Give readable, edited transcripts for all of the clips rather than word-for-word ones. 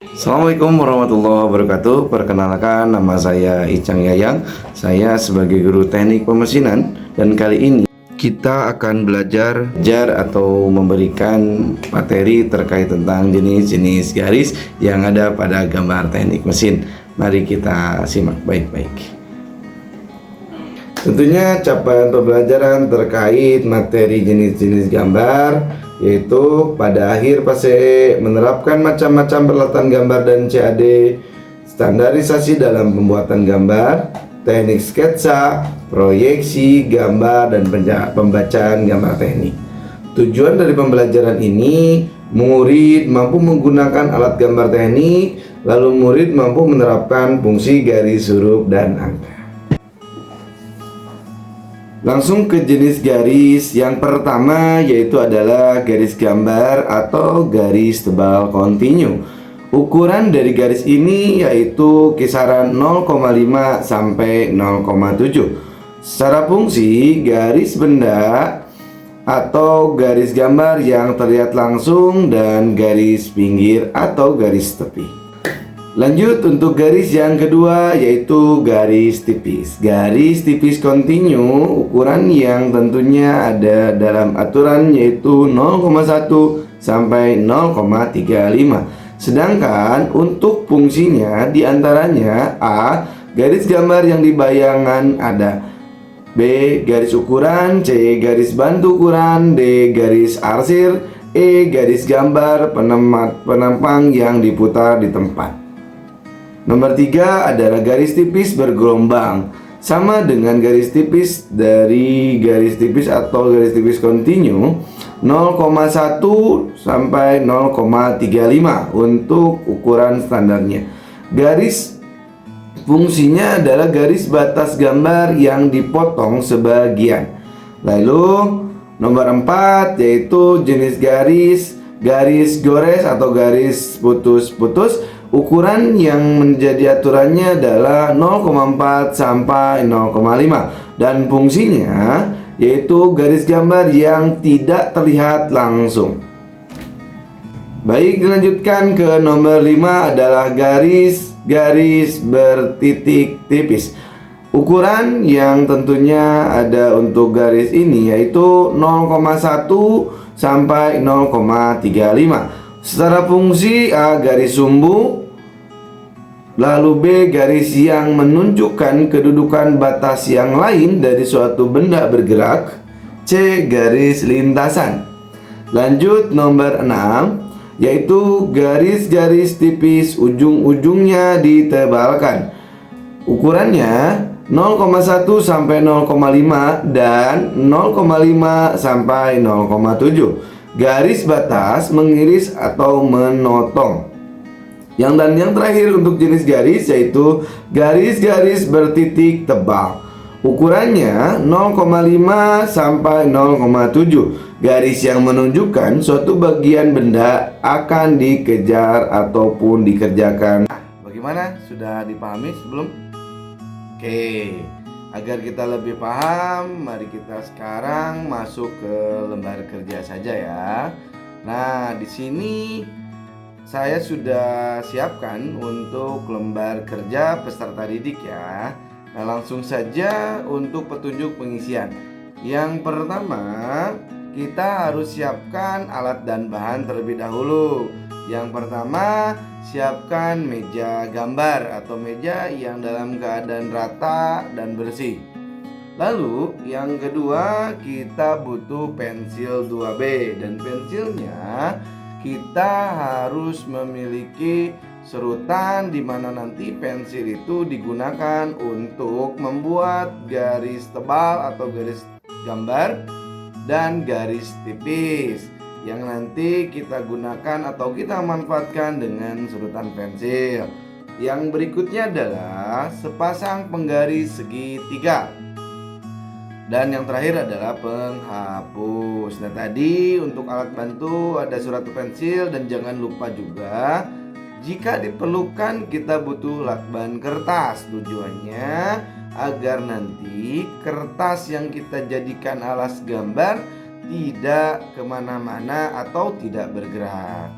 Assalamualaikum warahmatullahi wabarakatuh. Perkenalkan, nama saya Icang Yayang. Saya sebagai guru teknik pemesinan, dan kali ini kita akan belajar atau memberikan materi terkait tentang jenis-jenis garis yang ada pada gambar teknik mesin. Mari kita simak baik-baik. Tentunya capaian pembelajaran terkait materi jenis-jenis gambar, yaitu pada akhir fase menerapkan macam-macam peralatan gambar dan CAD, standarisasi dalam pembuatan gambar, teknik sketsa, proyeksi gambar, dan pembacaan gambar teknik. Tujuan dari pembelajaran ini, murid mampu menggunakan alat gambar teknik, lalu murid mampu menerapkan fungsi garis, huruf, dan angka. Langsung ke jenis garis. Yang pertama yaitu adalah garis gambar atau garis tebal kontinu. Ukuran dari garis ini yaitu kisaran 0,5 sampai 0,7. Secara fungsi, garis benda atau garis gambar yang terlihat langsung dan garis pinggir atau garis tepi. Lanjut untuk garis yang kedua yaitu garis tipis. Garis tipis kontinu ukuran yang tentunya ada dalam aturan yaitu 0,1 sampai 0,35. Sedangkan untuk fungsinya diantaranya A. Garis gambar yang di bayangan ada, B. Garis ukuran, C. Garis bantu ukuran, D. Garis arsir, E. Garis gambar penampang yang diputar di tempat. Nomor 3 adalah garis tipis bergelombang. Sama dengan garis tipis dari garis tipis atau garis tipis kontinu, 0,1 sampai 0,35 untuk ukuran standarnya. Garis fungsinya adalah garis batas gambar yang dipotong sebagian. Lalu nomor 4 yaitu jenis garis gores atau garis putus-putus. Ukuran yang menjadi aturannya adalah 0,4 sampai 0,5 dan fungsinya yaitu garis gambar yang tidak terlihat langsung. Baik, dilanjutkan ke nomor 5 adalah garis bertitik tipis. Ukuran yang tentunya ada untuk garis ini yaitu 0,1 sampai 0,35. Secara fungsi, A. Garis sumbu, lalu B. Garis yang menunjukkan kedudukan batas yang lain dari suatu benda bergerak, C. Garis lintasan. Lanjut nomor 6 yaitu garis-garis tipis ujung-ujungnya ditebalkan. Ukurannya 0,1 sampai 0,5 dan 0,5 sampai 0,7. Garis batas mengiris atau menotong. Yang terakhir untuk jenis garis yaitu garis bertitik tebal. Ukurannya 0,5 sampai 0,7. Garis yang menunjukkan suatu bagian benda akan dikejar ataupun dikerjakan. Bagaimana? Sudah dipahami sebelum? Oke. Agar kita lebih paham, mari kita sekarang masuk ke lembar kerja saja ya. Nah, di sini saya sudah siapkan untuk lembar kerja peserta didik ya. Nah, langsung saja untuk petunjuk pengisian. Yang pertama, kita harus siapkan alat dan bahan terlebih dahulu. Yang pertama, siapkan meja gambar atau meja yang dalam keadaan rata dan bersih. Lalu yang kedua, kita butuh pensil 2B, dan pensilnya kita harus memiliki serutan di mana nanti pensil itu digunakan untuk membuat garis tebal atau garis gambar dan garis tipis yang nanti kita gunakan atau kita manfaatkan dengan serutan pensil. Yang berikutnya adalah sepasang penggaris segitiga. Dan yang terakhir adalah penghapus. Nah, tadi untuk alat bantu ada surat pensil, dan jangan lupa juga jika diperlukan kita butuh lakban kertas. Tujuannya agar nanti kertas yang kita jadikan alas gambar tidak kemana-mana atau tidak bergerak.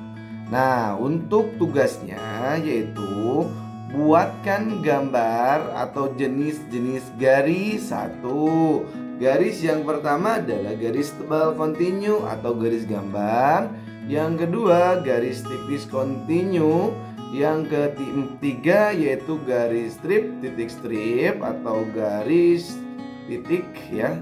Nah, untuk tugasnya yaitu buatkan gambar atau jenis-jenis garis. Satu, garis yang pertama adalah garis tebal kontinu atau garis gambar. Yang kedua, garis tipis kontinu. Yang ketiga yaitu garis strip, titik strip atau garis titik ya.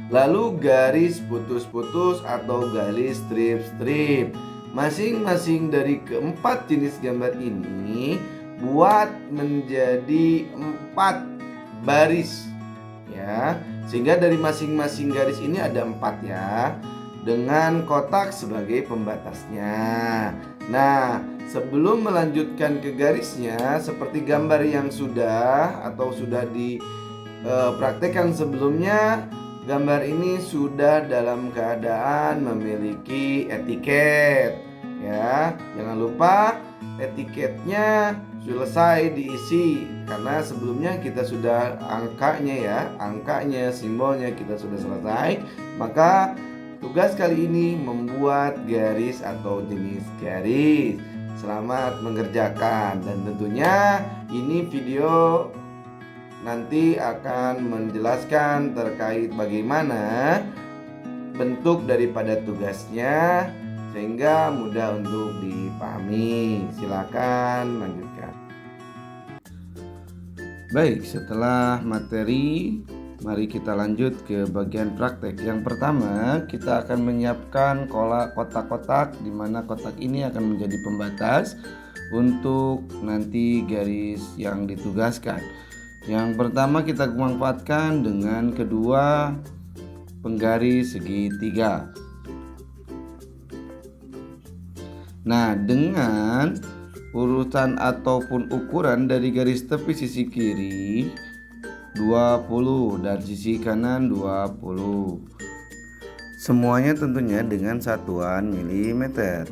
Lalu garis putus-putus atau garis strip-strip. Masing-masing dari keempat jenis gambar ini buat menjadi 4 baris ya. Sehingga dari masing-masing garis ini ada 4 ya, dengan kotak sebagai pembatasnya. Nah, sebelum melanjutkan ke garisnya, seperti gambar yang sudah atau sudah dipraktekkan sebelumnya, gambar ini sudah dalam keadaan memiliki etiket ya. Jangan lupa etiketnya selesai diisi, karena sebelumnya kita sudah angkanya ya, angkanya, simbolnya kita sudah selesai. Maka tugas kali ini membuat garis atau jenis garis. Selamat mengerjakan, dan tentunya ini video nanti akan menjelaskan terkait bagaimana bentuk daripada tugasnya sehingga mudah untuk dipahami. Silakan lanjutkan. Baik, setelah materi, mari kita lanjut ke bagian praktek. Yang pertama, kita akan menyiapkan kotak-kotak di mana kotak ini akan menjadi pembatas untuk nanti garis yang ditugaskan. Yang pertama kita manfaatkan dengan kedua penggaris segitiga. Nah, dengan urutan ataupun ukuran dari garis tepi sisi kiri 20 dan sisi kanan 20. Semuanya tentunya dengan satuan milimeter.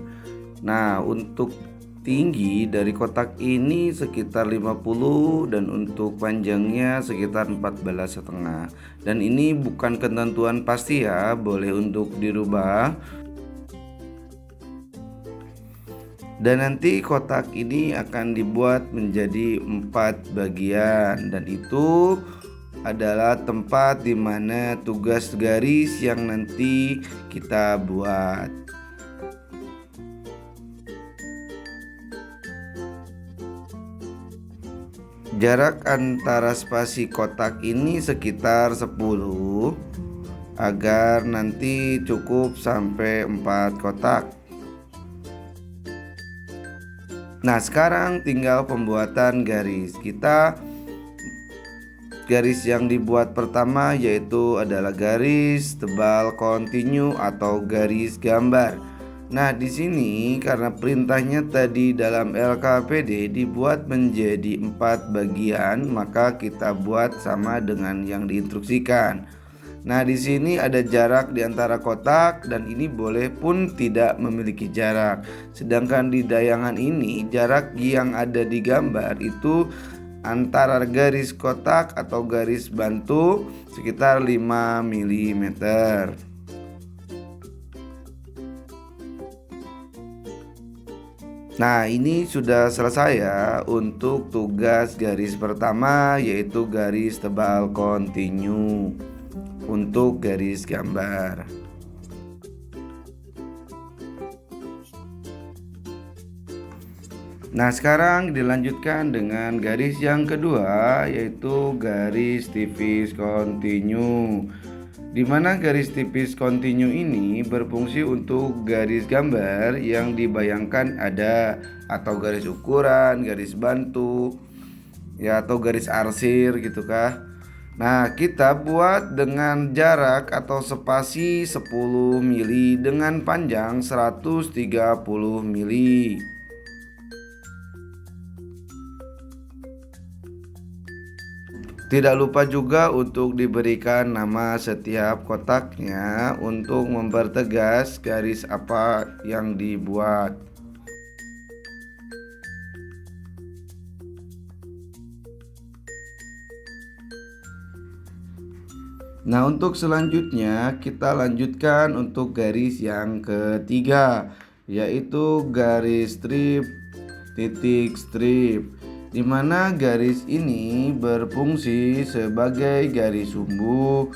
Nah, untuk tinggi dari kotak ini sekitar 50 dan untuk panjangnya sekitar 14,5. Dan ini bukan ketentuan pasti ya, boleh untuk dirubah. Dan nanti kotak ini akan dibuat menjadi 4 bagian, dan itu adalah tempat di mana tugas garis yang nanti kita buat. Jarak antara spasi kotak ini sekitar 10 agar nanti cukup sampai 4 kotak. Nah, sekarang tinggal pembuatan garis. Garis yang dibuat pertama yaitu adalah garis tebal kontinu atau garis gambar. Nah, di sini karena perintahnya tadi dalam LKPD dibuat menjadi 4 bagian, maka kita buat sama dengan yang diinstruksikan. Nah, di sini ada jarak di antara kotak dan ini boleh pun tidak memiliki jarak. Sedangkan di dayangan ini jarak yang ada di gambar itu antara garis kotak atau garis bantu sekitar 5 mm. Nah, ini sudah selesai ya untuk tugas garis pertama, yaitu garis tebal kontinu untuk garis gambar. Nah, sekarang dilanjutkan dengan garis yang kedua, yaitu garis tipis kontinu. Di mana garis tipis kontinu ini berfungsi untuk garis gambar yang dibayangkan ada, atau garis ukuran, garis bantu ya, atau garis arsir gitu kah. Nah, kita buat dengan jarak atau spasi 10 mili dengan panjang 130 mili. Tidak lupa juga untuk diberikan nama setiap kotaknya untuk mempertegas garis apa yang dibuat. Nah, untuk selanjutnya kita lanjutkan untuk garis yang ketiga, yaitu garis strip, titik strip, di mana garis ini berfungsi sebagai garis sumbu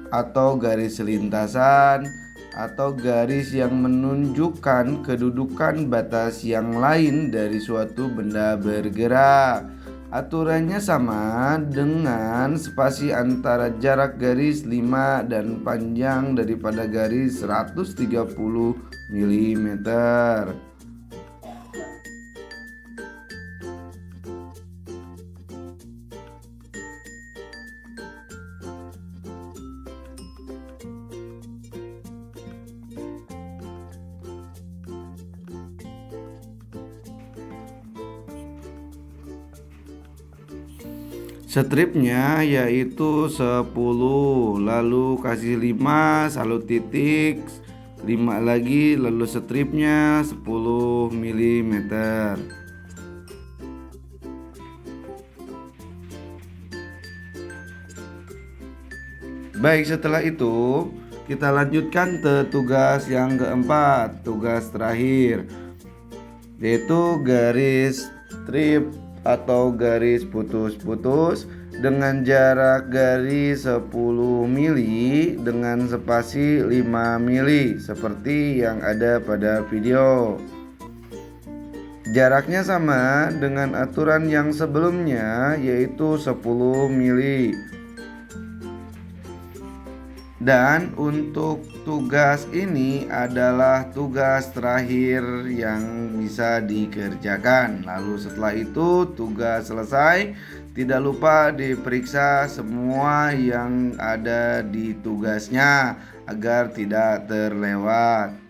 atau garis lintasan atau garis yang menunjukkan kedudukan batas yang lain dari suatu benda bergerak. Aturannya sama dengan spasi antara jarak garis 5 dan panjang daripada garis 130 mm. Stripnya yaitu 10, lalu kasih 5, lalu titik 5 lagi, lalu stripnya 10 mm. Baik, setelah itu kita lanjutkan ke tugas yang keempat, tugas terakhir, yaitu garis strip atau garis putus-putus dengan jarak garis 10 mili dengan spasi 5 mili seperti yang ada pada video. Jaraknya sama dengan aturan yang sebelumnya, yaitu 10 mili. Dan untuk tugas ini adalah tugas terakhir yang bisa dikerjakan. Lalu setelah itu tugas selesai, tidak lupa diperiksa semua yang ada di tugasnya agar tidak terlewat.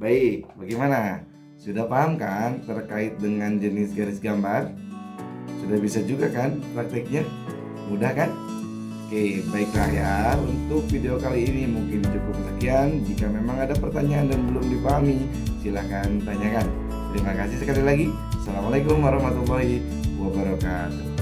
Baik, bagaimana? Sudah paham kan terkait dengan jenis garis gambar? Sudah bisa juga kan prakteknya? Mudah kan? Oke, baiklah ya. Untuk video kali ini mungkin cukup sekian. Jika memang ada pertanyaan dan belum dipahami, silahkan tanyakan. Terima kasih sekali lagi. Assalamualaikum warahmatullahi wabarakatuh.